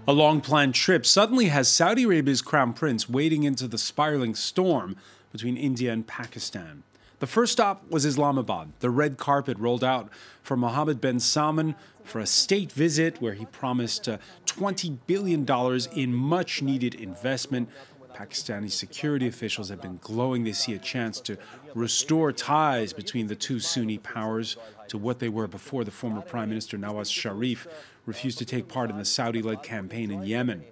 A long-planned trip suddenly has Saudi Arabia's crown prince wading into the spiraling storm between India and Pakistan. The first stop was Islamabad. The red carpet rolled out for Mohammed bin Salman for a state visit where he promised $20 billion in much-needed investment. Pakistani security officials have been glowing. They see a chance to restore ties between the two Sunni powers to what they were before the former Prime Minister Nawaz Sharif refused to take part in the Saudi-led campaign in Yemen.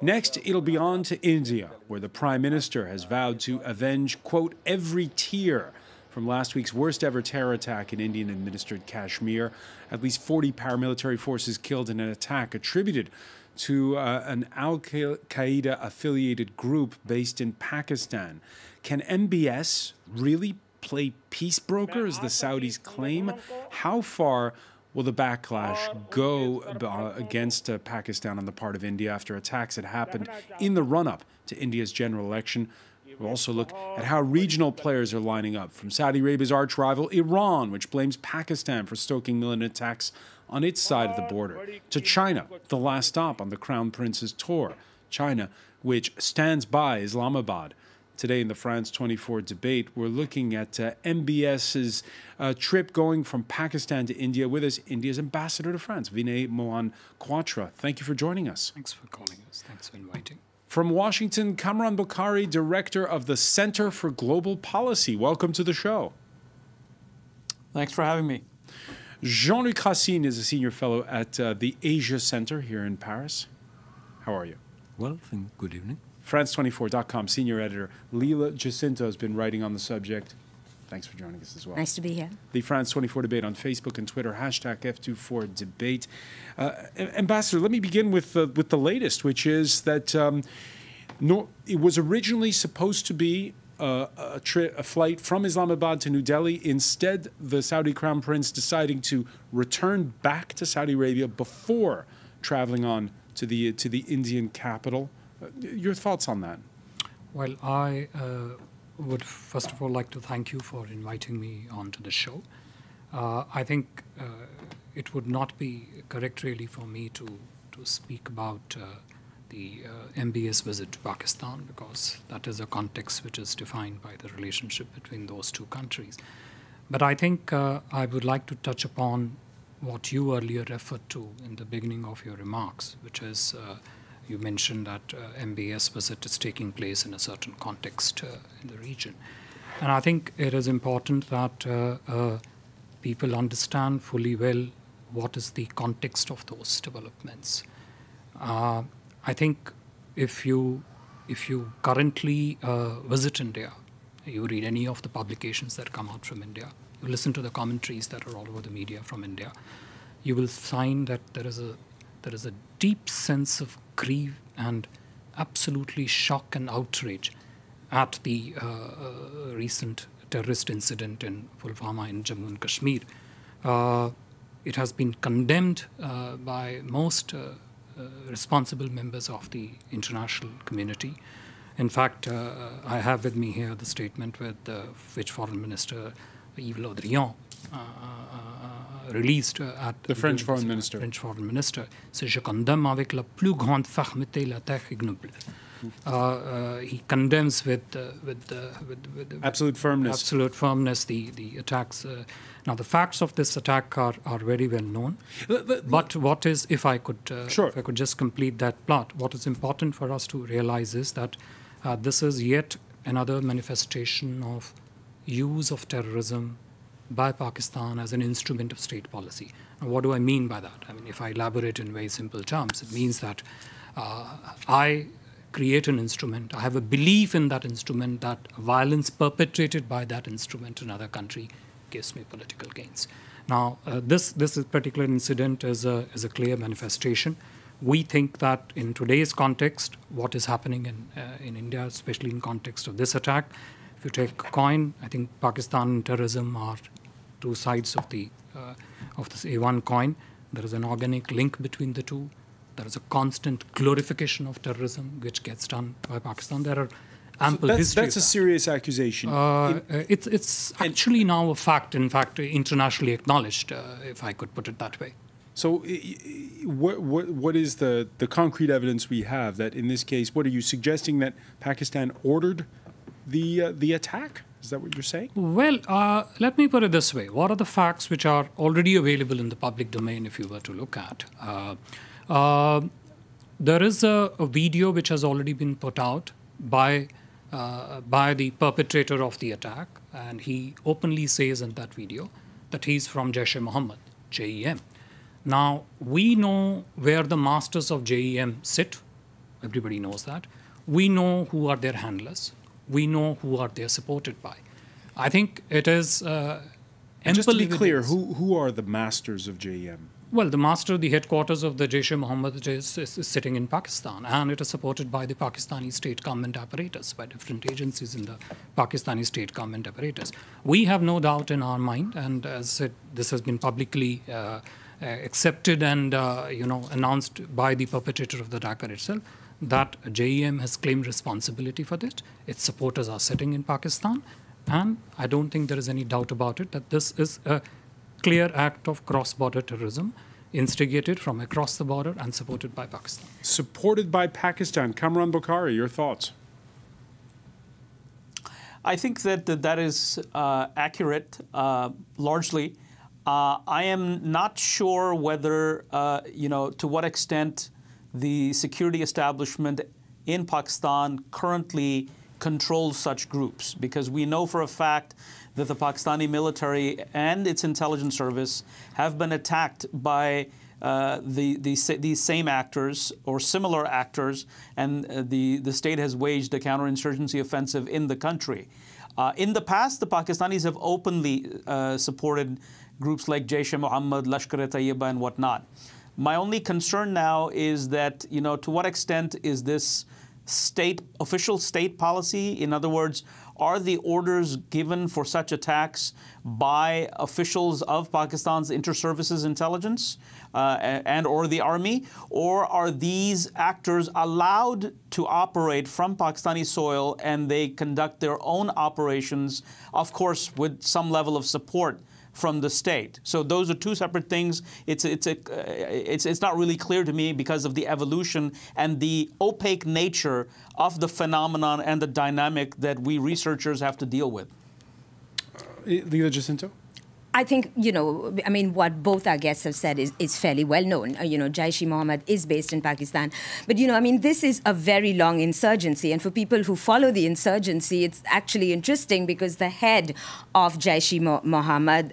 Next, it'll be on to India, where the Prime Minister has vowed to avenge, quote, every tear from last week's worst-ever terror attack in Indian-administered Kashmir. At least 40 paramilitary forces killed in an attack attributed to an al-Qaeda-affiliated group based in Pakistan. Can MBS really play peace broker, as the Saudis claim? How far will the backlash go against Pakistan on the part of India after attacks had happened in the run-up to India's general election? We'll also look at how regional players are lining up, from Saudi Arabia's arch-rival Iran, which blames Pakistan for stoking militant attacks on its side of the border, to China, the last stop on the Crown Prince's tour. China, which stands by Islamabad. Today in the France 24 debate, we're looking at MBS's trip going from Pakistan to India. With us, India's ambassador to France, Vinay Mohan Quatra. Thank you for joining us. Thanks for calling us. Thanks for inviting. From Washington, Kamran Bokhari, director of the Center for Global Policy. Welcome to the show. Thanks for having me. Jean-Luc Racine is a senior fellow at the Asia Center here in Paris. How are you? Well, good evening. France24.com senior editor Leila Jacinto has been writing on the subject. Thanks for joining us as well. Nice to be here. The France 24 debate on Facebook and Twitter, hashtag F24debate. Ambassador, let me begin with the latest, which is that it was originally supposed to be a flight from Islamabad to New Delhi. Instead, the Saudi Crown Prince deciding to return back to Saudi Arabia before traveling on to the Indian capital. Your thoughts on that? Well, I would first of all like to thank you for inviting me onto the show. I think it would not be correct really for me to speak about the MBS visit to Pakistan, because that is a context which is defined by the relationship between those two countries. But I think I would like to touch upon what you earlier referred to in the beginning of your remarks, which is you mentioned that MBS visit is taking place in a certain context in the region. And I think it is important that people understand fully well what is the context of those developments. I think if you currently visit India, you read any of the publications that come out from India, you listen to the commentaries that are all over the media from India, you will find that there is a deep sense of grief and absolutely shock and outrage at the recent terrorist incident in Pulwama in Jammu and Kashmir. It has been condemned by most responsible members of the international community. In fact, I have with me here the statement with which Foreign Minister Yves Le Drian released at the French Foreign Minister. French Foreign Minister. C'est je condamne avec la plus grande fermeté l'attaque ignoble. He condemns with absolute firmness. Absolute firmness the attacks. Now the facts of this attack are very well known. But what is, if I could just complete that plot, what is important for us to realize is that this is yet another manifestation of use of terrorism by Pakistan as an instrument of state policy. Now, what do I mean by that? I mean, if I elaborate in very simple terms, it means that I create an instrument, I have a belief in that instrument that violence perpetrated by that instrument in another country gives me political gains. Now, this particular incident is a clear manifestation. We think that in today's context, what is happening in India, especially in context of this attack, if you take a coin, I think Pakistan and terrorism are two sides of this A1 coin. There is an organic link between the two. There is a constant glorification of terrorism, which gets done by Pakistan. There are ample history. That's a serious accusation. It's actually now a fact, in fact, internationally acknowledged, if I could put it that way. So what is the concrete evidence we have that in this case, what are you suggesting, that Pakistan ordered the attack? Is that what you're saying? Well, let me put it this way. What are the facts which are already available in the public domain if you were to look at? There is a video which has already been put out by the perpetrator of the attack, and he openly says in that video that he's from Jaish-e-Mohammed, JEM. Now, we know where the masters of JEM sit. Everybody knows that. We know who are their handlers. We know who are they supported by. I think it is just to be clear, who are the masters of JEM? Well, the headquarters of the Jaish-e-Mohammed is sitting in Pakistan, and it is supported by the Pakistani state government apparatus, by different agencies in the Pakistani state government apparatus. We have no doubt in our mind, and as said, this has been publicly accepted and announced by the perpetrator of the attack itself, that JEM has claimed responsibility for this. Its supporters are sitting in Pakistan, and I don't think there is any doubt about it that this is a clear act of cross-border terrorism instigated from across the border and supported by Pakistan. Supported by Pakistan. Kamran Bukhari, your thoughts? I think that is accurate, largely. I am not sure whether, to what extent the security establishment in Pakistan currently controls such groups, because we know for a fact that the Pakistani military and its intelligence service have been attacked by these same actors or similar actors, and the state has waged a counterinsurgency offensive in the country. In the past, the Pakistanis have openly supported groups like Jaish-e-Mohammed, Lashkar-e-Tayyiba, and whatnot. My only concern now is that, to what extent is this official state policy? In other words, are the orders given for such attacks by officials of Pakistan's inter-services intelligence and or the army, or are these actors allowed to operate from Pakistani soil and they conduct their own operations, of course, with some level of support from the state? So those are two separate things. It's not really clear to me because of the evolution and the opaque nature of the phenomenon and the dynamic that we researchers have to deal with. Leila Jacinto? I think, what both our guests have said is fairly well known. Jaish-e-Mohammed is based in Pakistan. But, this is a very long insurgency. And for people who follow the insurgency, it's actually interesting because the head of Jaish-e-Mohammed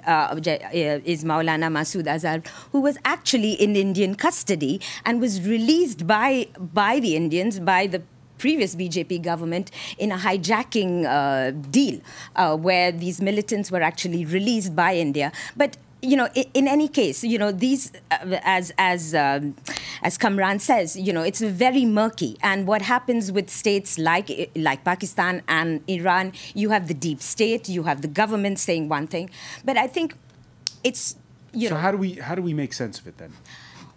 is Maulana Masood Azhar, who was actually in Indian custody and was released by the Indians, by the previous BJP government, in a hijacking deal where these militants were actually released by India. But in any case, these, as Kamran says, it's very murky. And what happens with states like Pakistan and Iran, you have the deep state, you have the government saying one thing, but I think it's So how do we make sense of it then?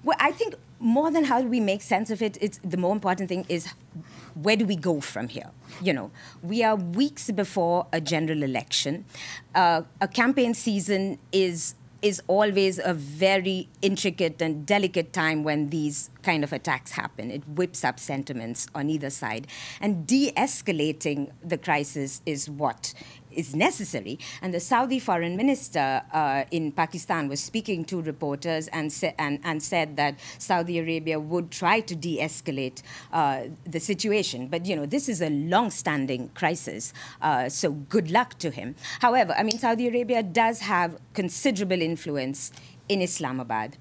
Well, I think more than how do we make sense of it, it's the more important thing is where do we go from here? We are weeks before a general election. A campaign season is always a very intricate and delicate time when these kind of attacks happen. It whips up sentiments on either side. And de-escalating the crisis is what is necessary. And the Saudi foreign minister in Pakistan was speaking to reporters and said that Saudi Arabia would try to de-escalate the situation. But, this is a long-standing crisis, so good luck to him. However, Saudi Arabia does have considerable influence in Islamabad.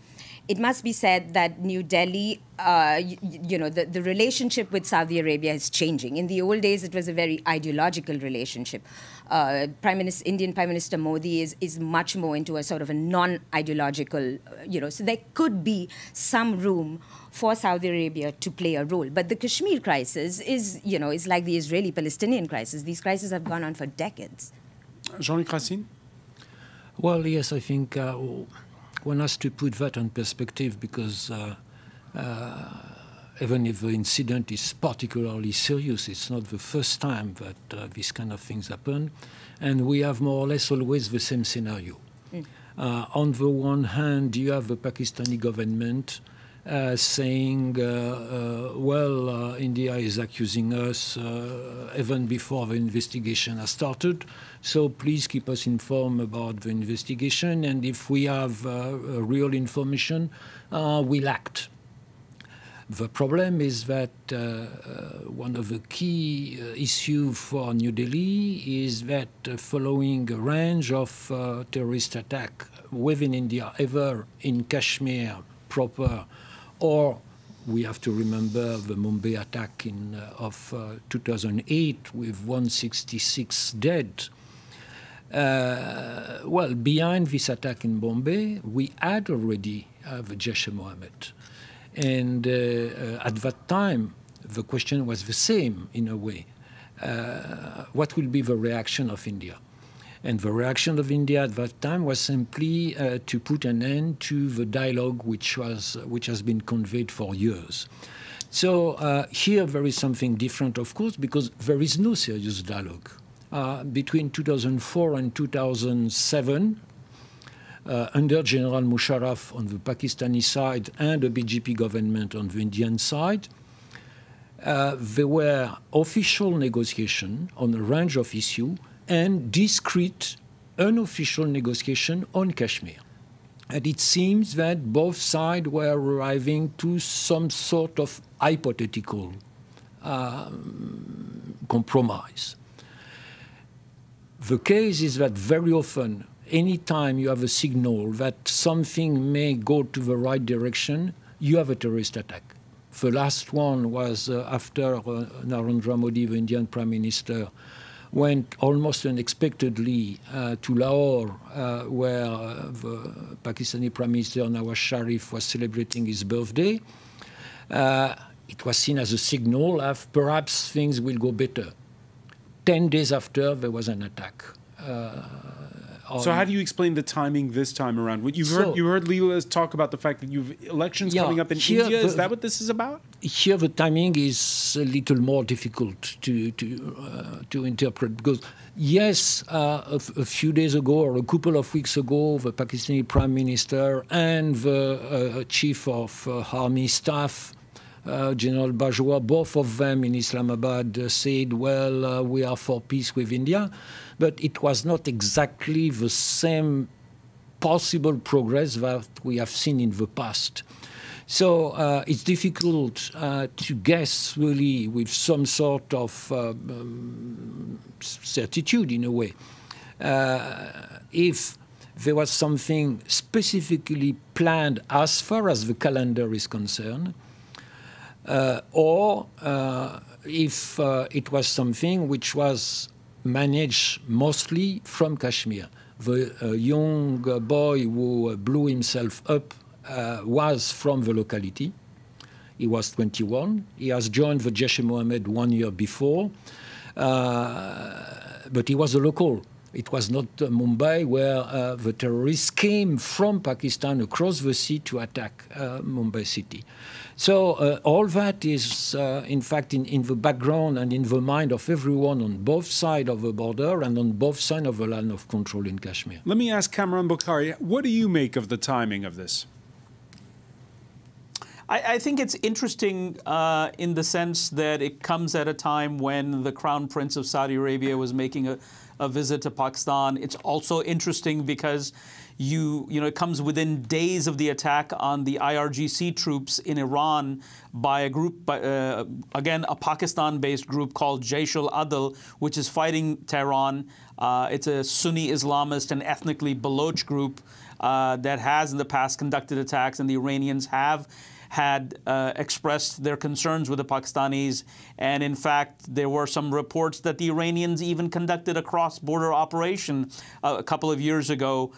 It must be said that New Delhi, the relationship with Saudi Arabia is changing. In the old days, it was a very ideological relationship. Indian Prime Minister Modi is much more into a sort of a non-ideological, so there could be some room for Saudi Arabia to play a role. But the Kashmir crisis is like the Israeli-Palestinian crisis. These crises have gone on for decades. Jean-Luc Racine? Well, yes, I think one has to put that in perspective because even if the incident is particularly serious, it's not the first time that these kind of things happen. And we have more or less always the same scenario. On the one hand, you have the Pakistani government saying, India is accusing us even before the investigation has started, so please keep us informed about the investigation, and if we have real information, we'll act. The problem is that one of the key issues for New Delhi is that following a range of terrorist attacks within India, either in Kashmir proper, or we have to remember the Mumbai attack of 2008 with 166 dead. Behind this attack in Bombay, we had already the Jaish-e-Mohammed. And at that time, the question was the same in a way. What will be the reaction of India? And the reaction of India at that time was simply to put an end to the dialogue which has been conveyed for years. So here there is something different, of course, because there is no serious dialogue. Between 2004 and 2007, under General Musharraf on the Pakistani side and the BJP government on the Indian side, there were official negotiations on a range of issues and discrete, unofficial negotiation on Kashmir. And it seems that both sides were arriving to some sort of hypothetical compromise. The case is that very often, anytime you have a signal that something may go to the right direction, you have a terrorist attack. The last one was after Narendra Modi, the Indian Prime Minister, went almost unexpectedly to Lahore, where the Pakistani Prime Minister Nawaz Sharif was celebrating his birthday. It was seen as a signal of perhaps things will go better. 10 days after, there was an attack. So how do you explain the timing this time around? You heard Leela talk about the fact that you've elections coming up in India. Is that what this is about? Here the timing is a little more difficult to interpret, because yes, a few days ago or a couple of weeks ago, the Pakistani Prime Minister and the Chief of Army Staff, General Bajwa, both of them in Islamabad said, we are for peace with India. But it was not exactly the same possible progress that we have seen in the past. So it's difficult to guess really with some sort of certitude in a way. If there was something specifically planned as far as the calendar is concerned, or if it was something which was managed mostly from Kashmir. The young boy who blew himself up was from the locality. He was 21. He has joined the Jaish-e-Mohammed 1 year before, but he was a local. It was not Mumbai, where the terrorists came from Pakistan across the sea to attack Mumbai city. So all that is, in fact, in the background and in the mind of everyone on both sides of the border and on both sides of the line of control in Kashmir. Let me ask Kamran Bukhari, what do you make of the timing of this? I think it's interesting in the sense that it comes at a time when the Crown Prince of Saudi Arabia was making a visit to Pakistan. It's also interesting because it comes within days of the attack on the IRGC troops in Iran by a group, again, a Pakistan-based group called Jaish-ul-Adl, which is fighting Tehran. It's a Sunni Islamist and ethnically Baloch group that has in the past conducted attacks, and the Iranians had expressed their concerns with the Pakistanis. And in fact, there were some reports that the Iranians even conducted a cross-border operation a couple of years ago,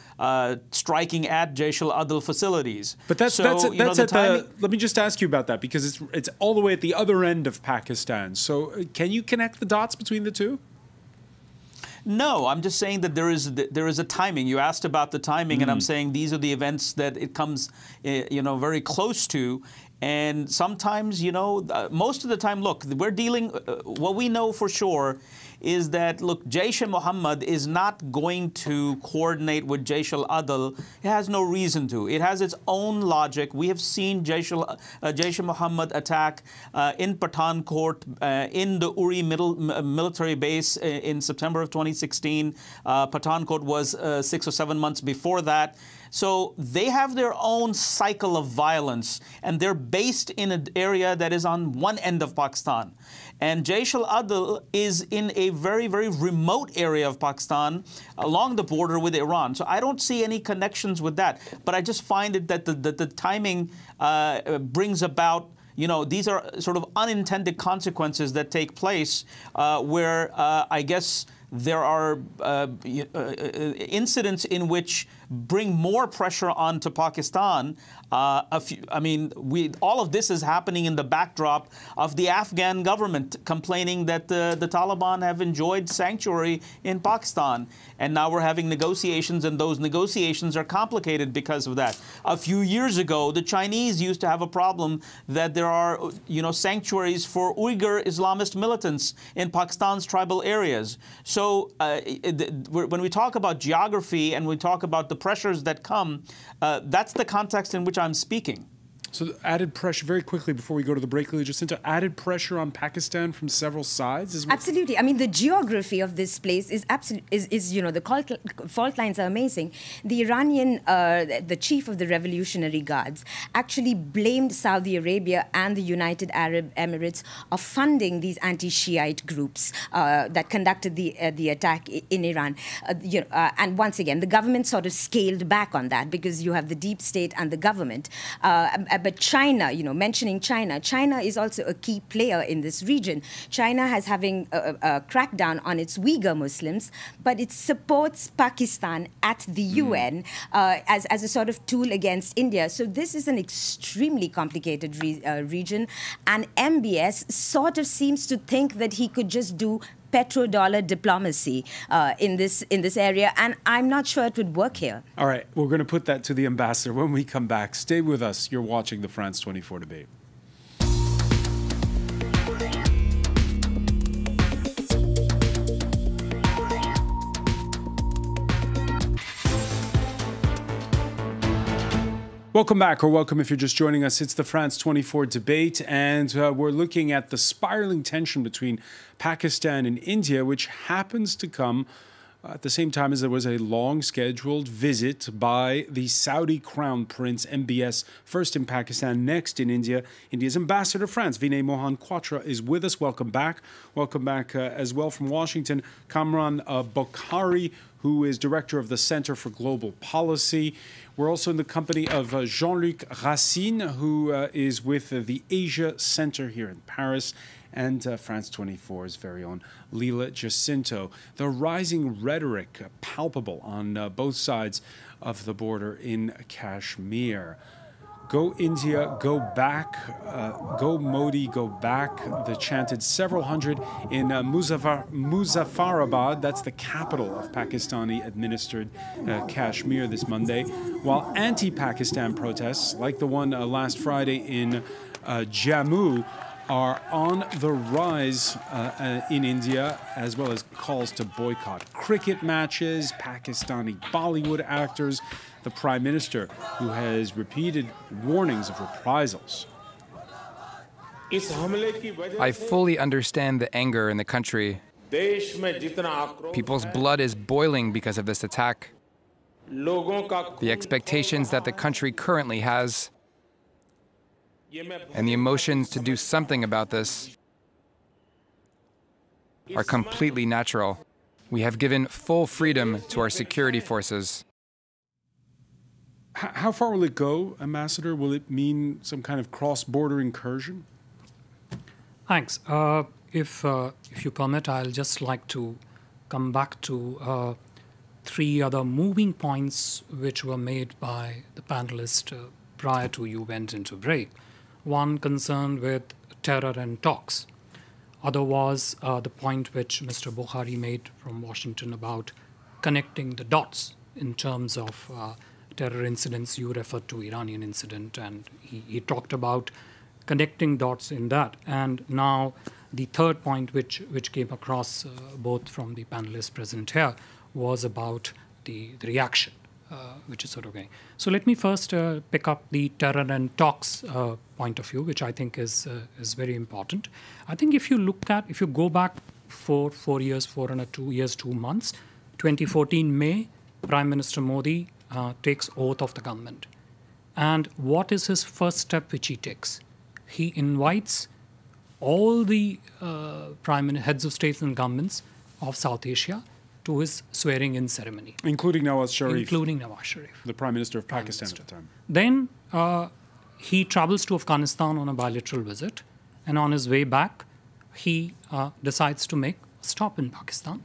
striking at Jaish-ul-Adl facilities. But let me just ask you about that, because it's all the way at the other end of Pakistan. So can you connect the dots between the two? No, I'm just saying that there is a timing. You asked about the timing, and I'm saying these are the events that it comes, very close to. And sometimes, most of the time, look, we're dealing, what we know for sure is that, look, Jaish-e-Mohammed is not going to coordinate with Jaish al-Adl. It has no reason to. It has its own logic. We have seen Jaish-e-Mohammed attack in Pathankot, in the Uri military base in September of 2016. Pathankot was 6 or 7 months before that. So they have their own cycle of violence, and they're based in an area that is on one end of Pakistan. And Jaish al-Adl is in a very, very remote area of Pakistan along the border with Iran. So I don't see any connections with that. But I just find it that the timing brings about, these are sort of unintended consequences that take place where I guess there are incidents in which bring more pressure onto Pakistan. All of this is happening in the backdrop of the Afghan government complaining that the Taliban have enjoyed sanctuary in Pakistan. And now we're having negotiations, and those negotiations are complicated because of that. A few years ago, the Chinese used to have a problem that there are, sanctuaries for Uyghur Islamist militants in Pakistan's tribal areas. So when we talk about geography and we talk about the pressures that come, that's the context in which I'm speaking. So added pressure, very quickly before we go to the break, Jacinta, added pressure on Pakistan from several sides? Absolutely. I mean, the geography of this place is the fault lines are amazing. The Iranian, the chief of the Revolutionary Guards, actually blamed Saudi Arabia and the United Arab Emirates of funding these anti-Shiite groups that conducted the attack in Iran. And once again, the government sort of scaled back on that because you have the deep state and the government. But China, mentioning China, China is also a key player in this region. China has having a crackdown on its Uyghur Muslims, but it supports Pakistan at the UN as a sort of tool against India. So this is an extremely complicated region, and MBS sort of seems to think that he could just do petrodollar diplomacy in this area, and I'm not sure it would work here. All right, we're going to put that to the ambassador when we come back. Stay with us. You're watching the France 24 debate. Welcome back, or welcome if you're just joining us. It's the France 24 debate, and we're looking at the spiraling tension between Pakistan and India, which happens to come at the same time as there was a long-scheduled visit by the Saudi Crown Prince, MBS, first in Pakistan, next in India. India's ambassador to France, Vinay Mohan Quatra, is with us. Welcome back. Welcome back as well from Washington, Kamran Bokhari, who is director of the Center for Global Policy. We're also in the company of Jean-Luc Racine, who is with the Asia Center here in Paris, and France 24's very own Leila Jacinto. The rising rhetoric palpable on both sides of the border in Kashmir. Go India, go back, go Modi, go back. They chanted several hundred in Muzaffarabad, that's the capital of Pakistani-administered Kashmir this Monday, while anti-Pakistan protests, like the one last Friday in Jammu, are on the rise in India, as well as calls to boycott cricket matches, Pakistani Bollywood actors, the Prime Minister, who has repeated warnings of reprisals. I fully understand the anger in the country. People's blood is boiling because of this attack. The expectations that the country currently has, and the emotions to do something about this, are completely natural. We have given full freedom to our security forces. How far will it go, Ambassador? Will it mean some kind of cross-border incursion? Thanks. If you permit, I'll just like to come back to three other moving points which were made by the panelists prior to you went into break. One concerned with terror and talks. Other was the point which Mr. Bokhari made from Washington about connecting the dots in terms of terror incidents. You referred to Iranian incident, and he talked about connecting dots in that. And now the third point, which came across both from the panelists present here, was about the reaction, which is sort of going. So let me first pick up the terror and talks point of view, which I think is very important. I think if you go back 4 years, 2 years, 2 months, 2014 May, Prime Minister Modi takes oath of the government. And what is his first step which he takes? He invites all the heads of states and governments of South Asia to his swearing-in ceremony. Including Nawaz Sharif. Including Nawaz Sharif. The Prime Minister of Pakistan at the time. Then he travels to Afghanistan on a bilateral visit. And on his way back, he decides to make a stop in Pakistan.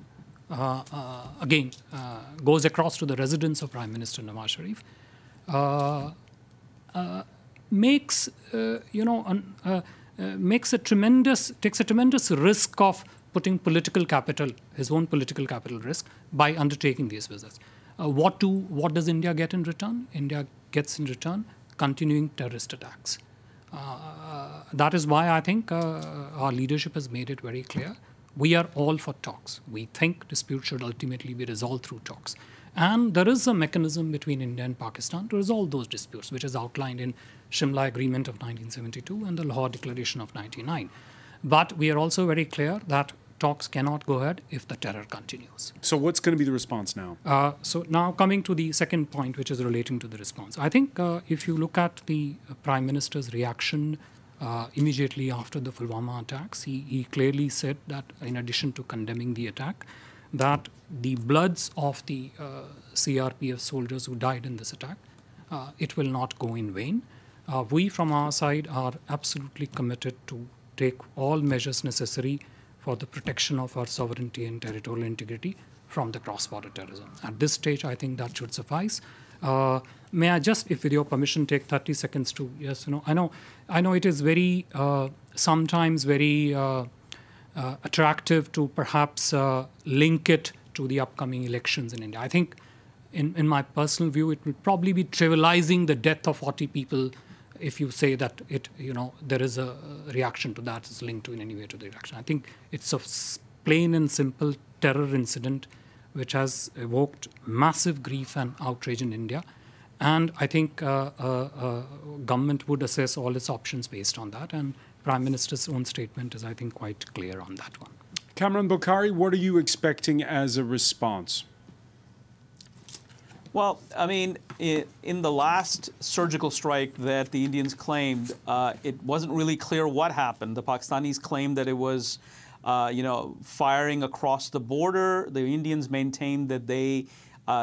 Again, goes across to the residence of Prime Minister Nawaz Sharif. Takes a tremendous risk of putting political capital, his own political capital risk, by undertaking these visits. What does India get in return? India gets in return continuing terrorist attacks. That is why I think our leadership has made it very clear. We are all for talks. We think disputes should ultimately be resolved through talks. And there is a mechanism between India and Pakistan to resolve those disputes, which is outlined in Shimla Agreement of 1972 and the Lahore Declaration of 1999. But we are also very clear that talks cannot go ahead if the terror continues. So what's going to be the response now? So now coming to the second point, which is relating to the response. I think if you look at the Prime Minister's reaction immediately after the Pulwama attacks, he clearly said that in addition to condemning the attack, that the bloods of the CRPF soldiers who died in this attack, it will not go in vain. We from our side are absolutely committed to take all measures necessary for the protection of our sovereignty and territorial integrity from the cross-border terrorism. At this stage, I think that should suffice. May I just, if with your permission, take 30 seconds to, yes, I know it is very, sometimes very attractive to perhaps link it to the upcoming elections in India. I think, in my personal view, it will probably be trivializing the death of 40 people if you say that there is a reaction to that is linked to in any way to the reaction. I think it's a plain and simple terror incident which has evoked massive grief and outrage in India. And I think government would assess all its options based on that. And Prime Minister's own statement is, I think, quite clear on that one. Kamran Bokhari, what are you expecting as a response? Well, I mean, in the last surgical strike that the Indians claimed, it wasn't really clear what happened. The Pakistanis claimed that it was, firing across the border. The Indians maintained that they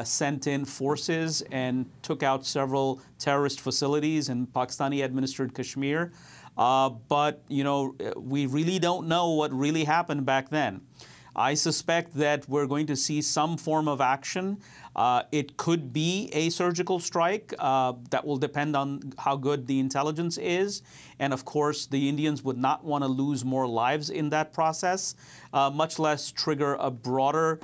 sent in forces and took out several terrorist facilities in Pakistani-administered Kashmir. But we really don't know what really happened back then. I suspect that we're going to see some form of action. It could be a surgical strike. That will depend on how good the intelligence is. And of course, the Indians would not want to lose more lives in that process, much less trigger a broader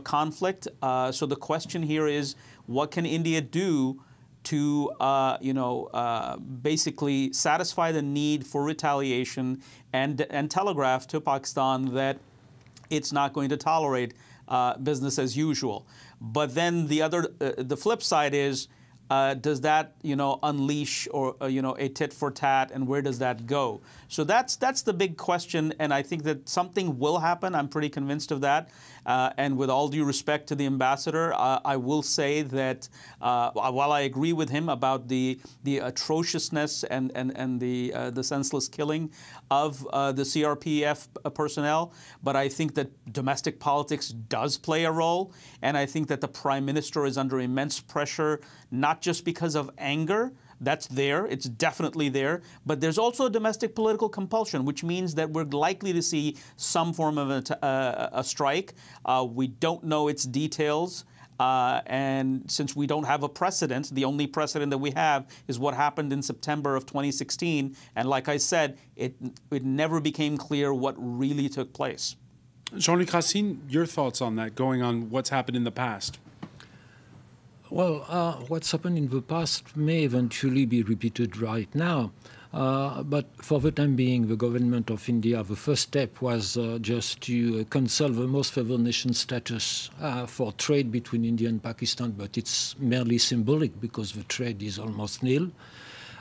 conflict. So the question here is, what can India do to basically satisfy the need for retaliation and telegraph to Pakistan that it's not going to tolerate business as usual. But then the flip side is, does that unleash or a tit for tat, and where does that go? So that's the big question, and I think that something will happen. I'm pretty convinced of that. And with all due respect to the ambassador, I will say that while I agree with him about the atrociousness and the senseless killing of the CRPF personnel, but I think that domestic politics does play a role, and I think that the Prime Minister is under immense pressure, not just because of anger. That's there. It's definitely there. But there's also a domestic political compulsion, which means that we're likely to see some form of a strike. We don't know its details. And since we don't have a precedent, the only precedent that we have is what happened in September of 2016. And like I said, it never became clear what really took place. Jean-Luc Racine, your thoughts on that, going on what's happened in the past? Well, what's happened in the past may eventually be repeated right now. But for the time being, the government of India, the first step was just to cancel the most favored nation status for trade between India and Pakistan, but it's merely symbolic because the trade is almost nil.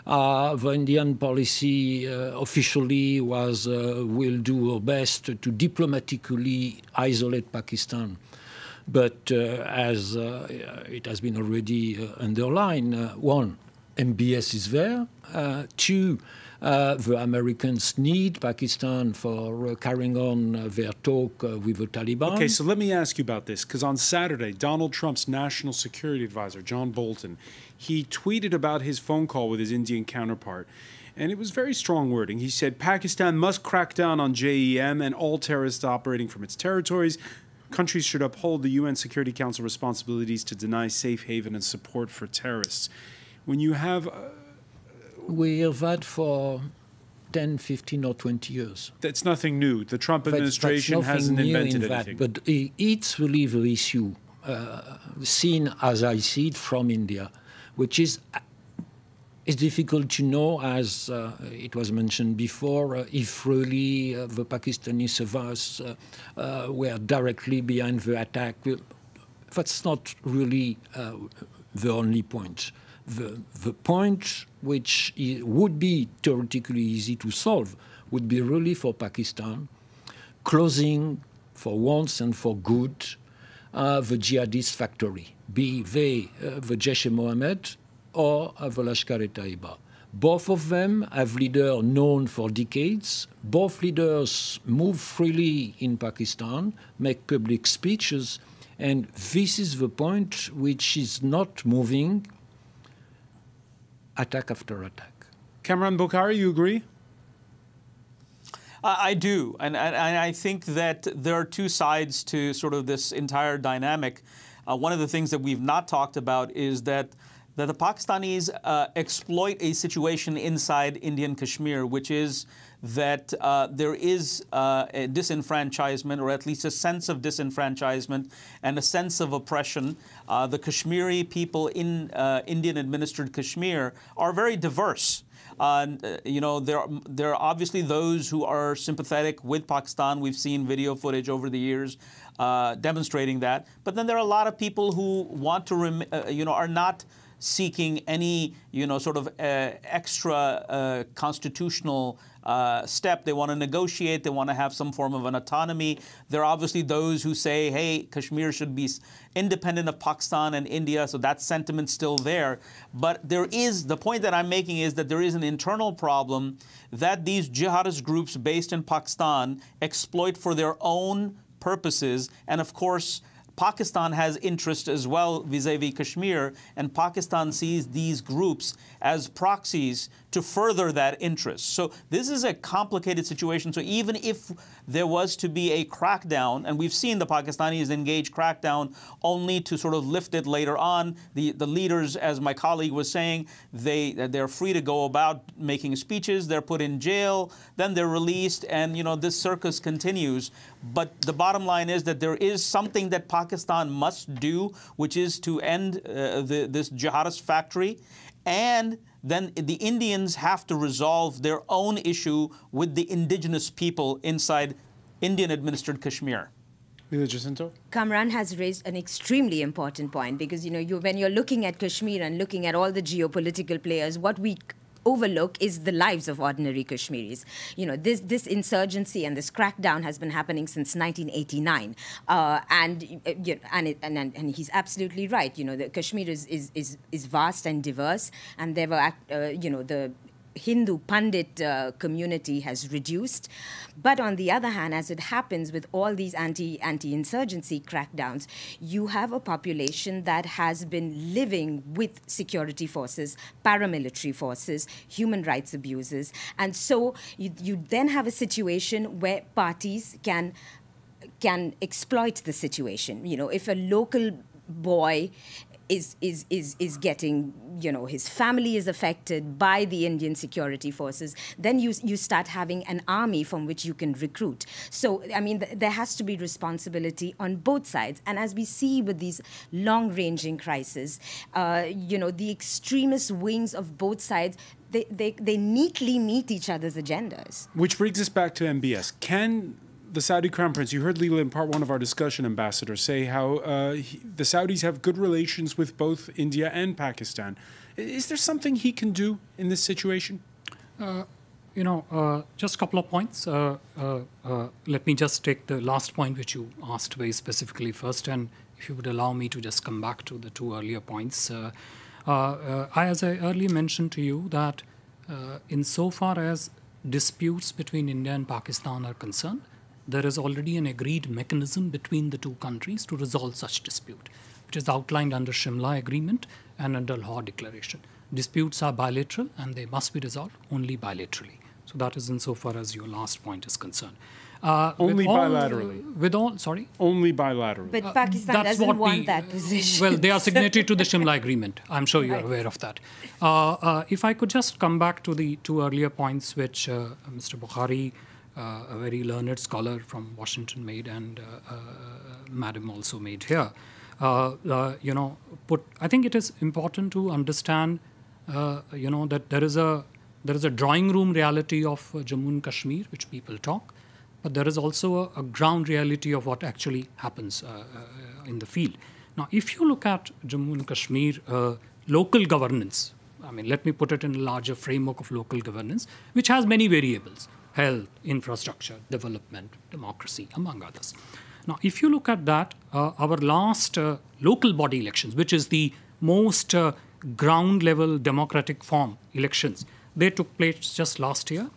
The Indian policy officially was we'll do our best to diplomatically isolate Pakistan. But as it has been already underlined, one, MBS is there. Two, the Americans need Pakistan for carrying on their talk with the Taliban. Okay, so let me ask you about this, because on Saturday, Donald Trump's national security advisor, John Bolton, he tweeted about his phone call with his Indian counterpart, and it was very strong wording. He said, Pakistan must crack down on JEM and all terrorists operating from its territories. Countries should uphold the UN Security Council responsibilities to deny safe haven and support for terrorists. When you have... we have that for 10, 15 or 20 years. That's nothing new. The Trump administration hasn't invented anything. But it's really the issue seen as I see it from India, which is it's difficult to know, as it was mentioned before, if really the Pakistani survivors were directly behind the attack. That's not really the only point. The point which would be theoretically easy to solve would be really for Pakistan closing for once and for good the jihadist factory, be they the Jaish-e-Mohammed or the Lashkar-e-Taiba. Both of them have leaders known for decades. Both leaders move freely in Pakistan, make public speeches, and this is the point which is not moving attack after attack. Kamran Bokhari, you agree? I do, and I think that there are two sides to sort of this entire dynamic. One of the things that we've not talked about is that the Pakistanis exploit a situation inside Indian Kashmir, which is that there is a disenfranchisement, or at least a sense of disenfranchisement and a sense of oppression. The Kashmiri people in Indian-administered Kashmir are very diverse. You know, there are obviously those who are sympathetic with Pakistan. We've seen video footage over the years demonstrating that. But then there are a lot of people who want to, you know, are not seeking any, you know, sort of extra constitutional step. They want to negotiate. They want to have some form of an autonomy. There are obviously those who say, hey, Kashmir should be independent of Pakistan and India, so that sentiment's still there. But there is, the point that I'm making is that there is an internal problem that these jihadist groups based in Pakistan exploit for their own purposes. And of course, Pakistan has interest as well vis-a-vis Kashmir, and Pakistan sees these groups as proxies to further that interest. So this is a complicated situation. So even if there was to be a crackdown, and we've seen the Pakistanis engage crackdown only to sort of lift it later on, the leaders, as my colleague was saying, they're free to go about making speeches, they're put in jail, then they're released, and you know this circus continues. But the bottom line is that there is something that Pakistan must do, which is to end this jihadist factory, and then the Indians have to resolve their own issue with the indigenous people inside Indian-administered Kashmir. Jacinto? Kamran has raised an extremely important point because, you know, when you're looking at Kashmir and looking at all the geopolitical players, what we overlook is the lives of ordinary Kashmiris. You know, this insurgency and this crackdown has been happening since 1989, and he's absolutely right. You know, the Kashmir is vast and diverse, and there were you know, the Hindu Pandit community has reduced. But on the other hand, as it happens with all these anti-insurgency crackdowns, you have a population that has been living with security forces, paramilitary forces, human rights abuses. And so you then have a situation where parties can exploit the situation. You know, if a local boy is getting, his family is affected by the Indian security forces, then you start having an army from which you can recruit. So, I mean, there has to be responsibility on both sides. And as we see with these long-ranging crises, the extremist wings of both sides, they neatly meet each other's agendas. Which brings us back to MBS. Can the Saudi Crown Prince, you heard Leela in part one of our discussion, Ambassador, say how the Saudis have good relations with both India and Pakistan. Is there something he can do in this situation? Just a couple of points. Let me just take the last point which you asked very specifically first, and if you would allow me to just come back to the two earlier points. As I earlier mentioned to you that insofar as disputes between India and Pakistan are concerned, there is already an agreed mechanism between the two countries to resolve such dispute, which is outlined under Shimla Agreement and under Lahore Declaration. Disputes are bilateral and they must be resolved only bilaterally. So that is insofar as your last point is concerned. Only bilaterally? Sorry? Only bilaterally. But Pakistan doesn't want that position. Well, they are signatory to the Shimla Agreement. I'm sure you're aware of that. If I could just come back to the two earlier points which Mr. Bukhari, a very learned scholar from Washington, made, and Madam also made here. I think it is important to understand, that there is a drawing room reality of Jammu and Kashmir, which people talk, but there is also a ground reality of what actually happens in the field. Now, if you look at Jammu and Kashmir, local governance, I mean, let me put it in a larger framework of local governance, which has many variables: health, infrastructure, development, democracy, among others. Now, if you look at that, our last local body elections, which is the most ground-level democratic form elections, they took place just last year.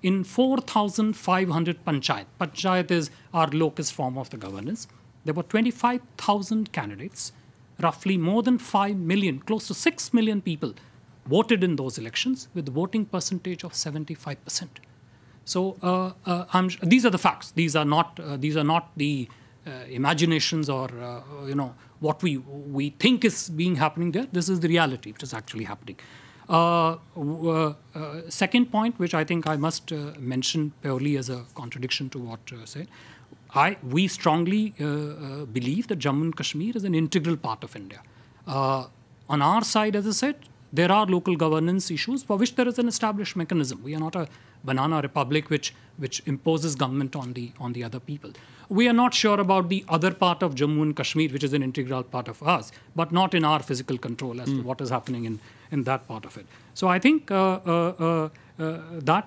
In 4,500 panchayat. Panchayat is our locus form of the governance. There were 25,000 candidates, roughly more than 5 million, close to 6 million people voted in those elections with a voting percentage of 75%. So these are the facts. These are not the imaginations or what we think is being happening there. This is the reality which is actually happening. Second point, which I think I must mention purely as a contradiction to what said, we strongly believe that Jammu and Kashmir is an integral part of India. On our side, as I said, there are local governance issues for which there is an established mechanism. We are not a banana republic which imposes government on the other people. We are not sure about the other part of Jammu and Kashmir, which is an integral part of us, but not in our physical control as to what is happening in that part of it. So I think that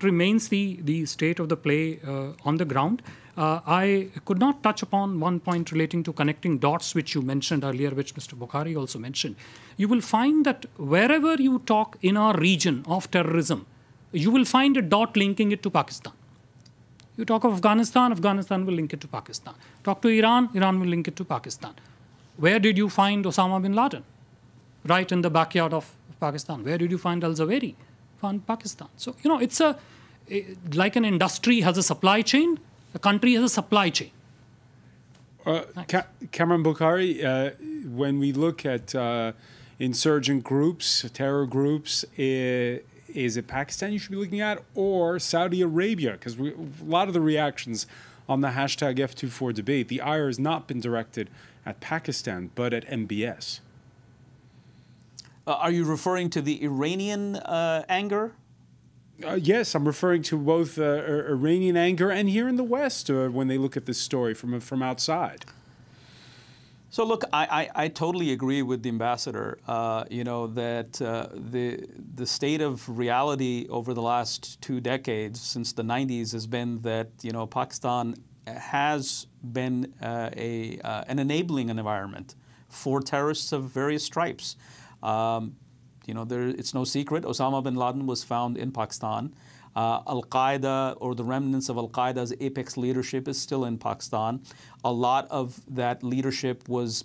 remains the state of the play on the ground. I could not touch upon one point relating to connecting dots, which you mentioned earlier, which Mr. Bukhari also mentioned. You will find that wherever you talk in our region of terrorism, you will find a dot linking it to Pakistan. You talk of Afghanistan, Afghanistan will link it to Pakistan. Talk to Iran, Iran will link it to Pakistan. Where did you find Osama bin Laden? Right in the backyard of Pakistan. Where did you find Al-Zawahiri? Found Pakistan. So, it's like an industry has a supply chain, a country has a supply chain. Kamran Bukhari, when we look at insurgent groups, terror groups, is it Pakistan you should be looking at or Saudi Arabia? Because a lot of the reactions on the hashtag F24 debate, the ire has not been directed at Pakistan, but at MBS. Are you referring to the Iranian anger? Yes, I'm referring to both Iranian anger and here in the West when they look at this story from outside. So look, I totally agree with the ambassador. That the state of reality over the last 2 decades, since the 90s, has been that Pakistan has been an enabling environment for terrorists of various stripes. It's no secret Osama bin Laden was found in Pakistan. Al-Qaeda, or the remnants of Al-Qaeda's apex leadership, is still in Pakistan. A lot of that leadership was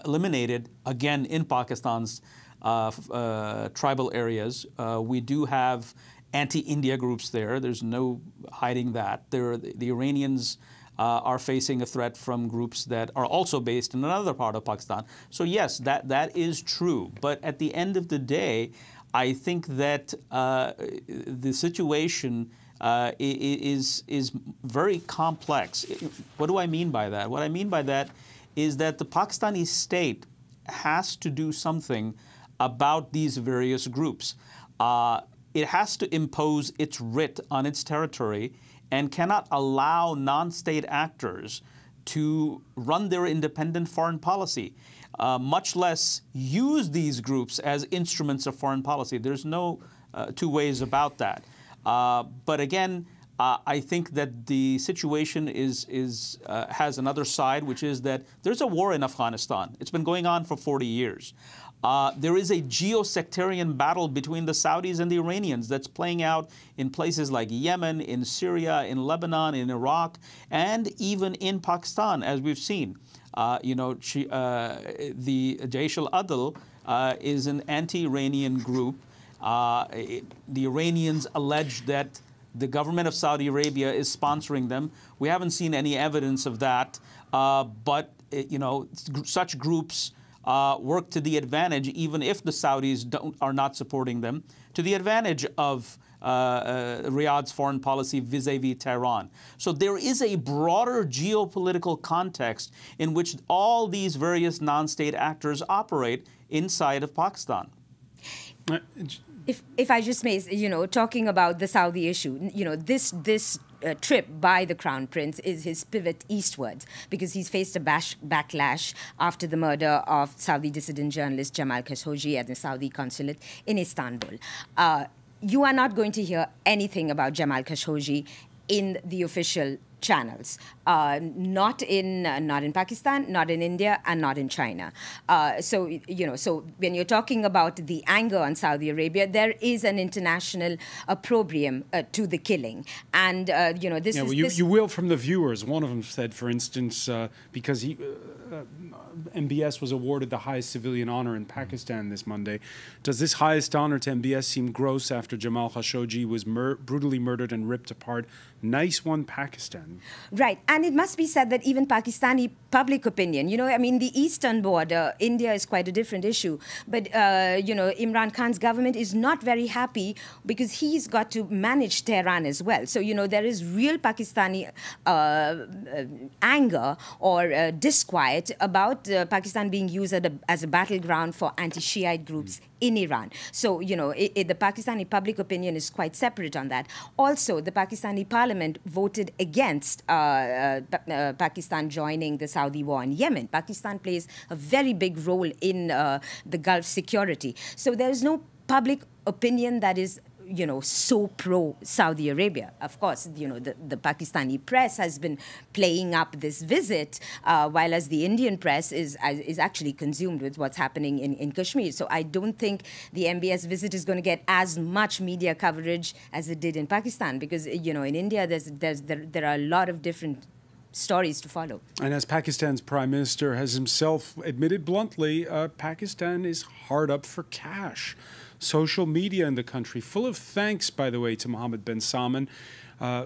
eliminated, again, in Pakistan's tribal areas. We do have anti-India groups there. There's no hiding that. The Iranians are facing a threat from groups that are also based in another part of Pakistan. So yes, that is true. But at the end of the day, I think that the situation is very complex. What do I mean by that? What I mean by that is that the Pakistani state has to do something about these various groups. It has to impose its writ on its territory and cannot allow non-state actors to run their independent foreign policy, much less use these groups as instruments of foreign policy. There's no two ways about that. But again, I think that the situation has another side, which is that there's a war in Afghanistan. It's been going on for 40 years. There is a geo-sectarian battle between the Saudis and the Iranians that's playing out in places like Yemen, in Syria, in Lebanon, in Iraq, and even in Pakistan, as we've seen. The Jaish al-Adl is an anti-Iranian group. The Iranians allege that the government of Saudi Arabia is sponsoring them. We haven't seen any evidence of that, but such groups work to the advantage, even if the Saudis are not supporting them, to the advantage of Riyadh's foreign policy vis-a-vis Tehran. So there is a broader geopolitical context in which all these various non-state actors operate inside of Pakistan. If I just may, talking about the Saudi issue, this trip by the Crown Prince is his pivot eastwards, because he's faced a backlash after the murder of Saudi dissident journalist Jamal Khashoggi at the Saudi consulate in Istanbul. You are not going to hear anything about Jamal Khashoggi in the official channels, not in Pakistan, not in India, and not in China. So when you're talking about the anger on Saudi Arabia, there is an international opprobrium to the killing, and this is you will from the viewers. One of them said, for instance, because MBS was awarded the highest civilian honor in Pakistan this Monday. Does this highest honor to MBS seem gross after Jamal Khashoggi was brutally murdered and ripped apart? Nice one, Pakistan. Right, and it must be said that even Pakistani public opinion, the eastern border, India is quite a different issue, but, Imran Khan's government is not very happy because he's got to manage Tehran as well. So, there is real Pakistani anger or disquiet about Pakistan being used as a battleground for anti-Shiite groups in Iran. So, the Pakistani public opinion is quite separate on that. Also, the Pakistani parliament voted against Pakistan joining the Saudi war in Yemen. Pakistan plays a very big role in the Gulf security. So there is no public opinion that is so pro-Saudi Arabia. Of course, the Pakistani press has been playing up this visit, while as the Indian press is actually consumed with what's happening in Kashmir. So I don't think the MBS visit is going to get as much media coverage as it did in Pakistan, because, in India, there are a lot of different stories to follow. And as Pakistan's prime minister has himself admitted bluntly, Pakistan is hard up for cash. Social media in the country full of thanks, by the way, to Mohammed bin Salman.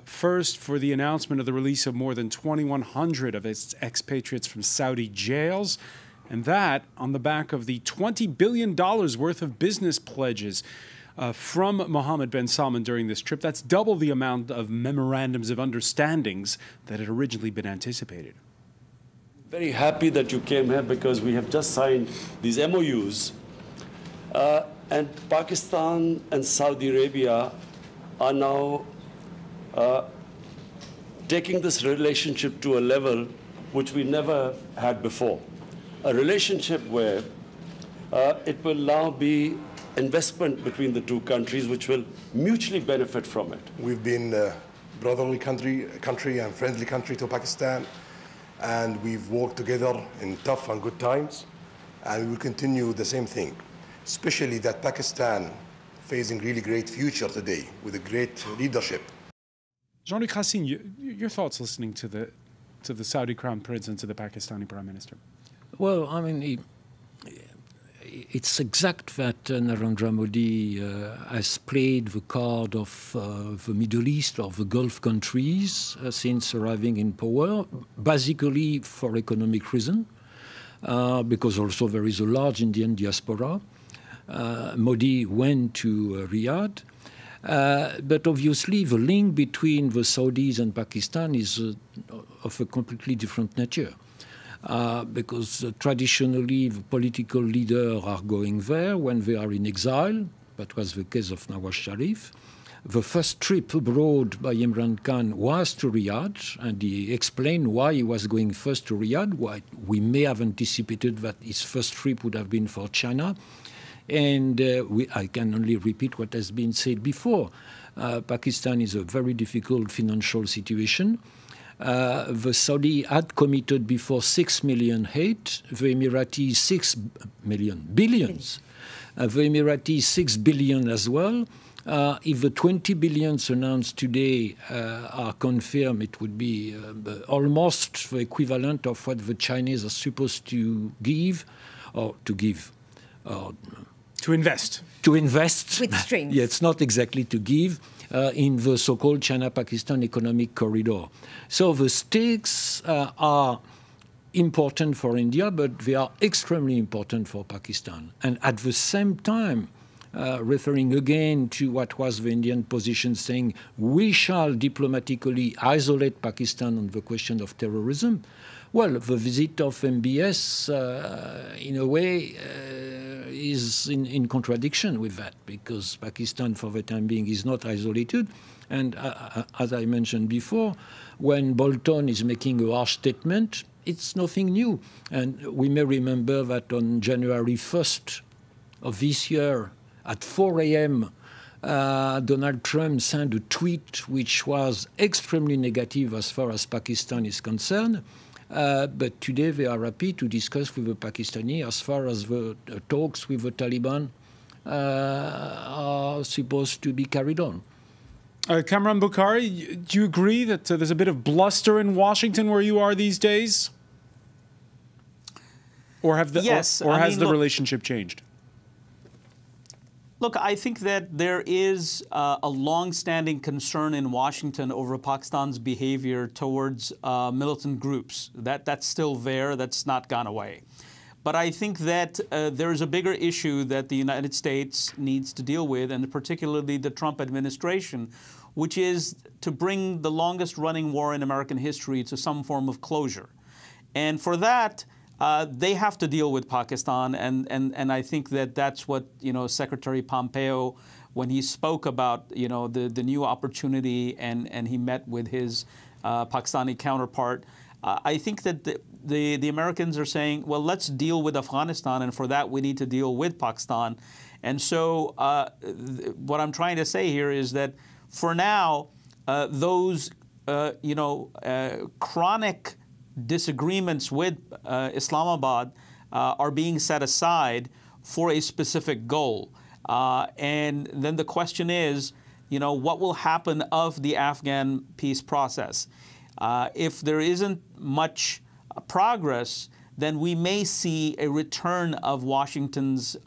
First, for the announcement of the release of more than 2,100 of its expatriates from Saudi jails, and that on the back of the $20 billion worth of business pledges from Mohammed bin Salman during this trip. That's double the amount of memorandums of understandings that had originally been anticipated. Very happy that you came here, because we have just signed these MOUs. And Pakistan and Saudi Arabia are now taking this relationship to a level which we never had before. A relationship where it will now be investment between the two countries, which will mutually benefit from it. We've been a brotherly country and friendly country to Pakistan, and we've worked together in tough and good times, and we will continue the same thing. Especially that Pakistan facing really great future today with a great leadership. Jean-Luc Racine, your thoughts listening to the Saudi Crown Prince and to the Pakistani Prime Minister? Well, it's exact that Narendra Modi has played the card of the Middle East or the Gulf countries since arriving in power, basically for economic reasons, because also there is a large Indian diaspora. Modi went to Riyadh. But obviously, the link between the Saudis and Pakistan is of a completely different nature. Because traditionally, the political leaders are going there when they are in exile. That was the case of Nawaz Sharif. The first trip abroad by Imran Khan was to Riyadh, and he explained why he was going first to Riyadh. Why we may have anticipated that his first trip would have been for China. And I can only repeat what has been said before. Pakistan is a very difficult financial situation. The Saudi had committed before 6 million aid, the Emiratis 6 million, billions. The Emiratis 6 billion as well. If the 20 billions announced today are confirmed, it would be almost the equivalent of what the Chinese are supposed to give, or to give. To invest. To invest. With strings. Yeah, it's not exactly to give in the so-called China-Pakistan economic corridor. So the stakes are important for India, but they are extremely important for Pakistan. And at the same time, referring again to what was the Indian position, saying we shall diplomatically isolate Pakistan on the question of terrorism. Well, the visit of MBS, in a way, is in contradiction with that, because Pakistan, for the time being, is not isolated. And as I mentioned before, when Bolton is making a harsh statement, it's nothing new. And we may remember that on January 1st of this year, at 4 a.m., Donald Trump sent a tweet which was extremely negative as far as Pakistan is concerned. But today they are happy to discuss with the Pakistani as far as the talks with the Taliban are supposed to be carried on. Kamran Bukhari, do you agree that there's a bit of bluster in Washington where you are these days? Or have the, yes, or has the relationship changed? Look, I think that there is a long-standing concern in Washington over Pakistan's behavior towards militant groups. That's still there. That's not gone away. But I think that there's a bigger issue that the United States needs to deal with, and particularly the Trump administration, which is to bring the longest-running war in American history to some form of closure. And for that, they have to deal with Pakistan, and I think that that's what, Secretary Pompeo, when he spoke about, the new opportunity and he met with his Pakistani counterpart, I think that the Americans are saying, well, let's deal with Afghanistan, and for that we need to deal with Pakistan. And so what I'm trying to say here is that for now, those, chronic disagreements with Islamabad are being set aside for a specific goal. And then the question is, what will happen of the Afghan peace process? If there isn't much progress, then we may see a return of Washington's,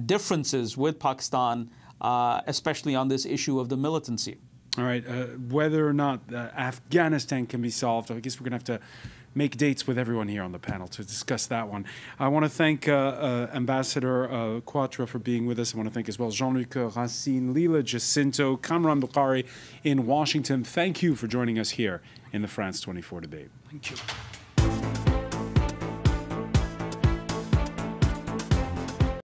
differences with Pakistan, especially on this issue of the militancy. All right. Whether or not Afghanistan can be solved, I guess we're going to have to make dates with everyone here on the panel to discuss that one. I want to thank Ambassador Quattro for being with us. I want to thank as well Jean-Luc Racine, Lila Jacinto, Kamran Bukhari in Washington. Thank you for joining us here in the France 24 debate. Thank you.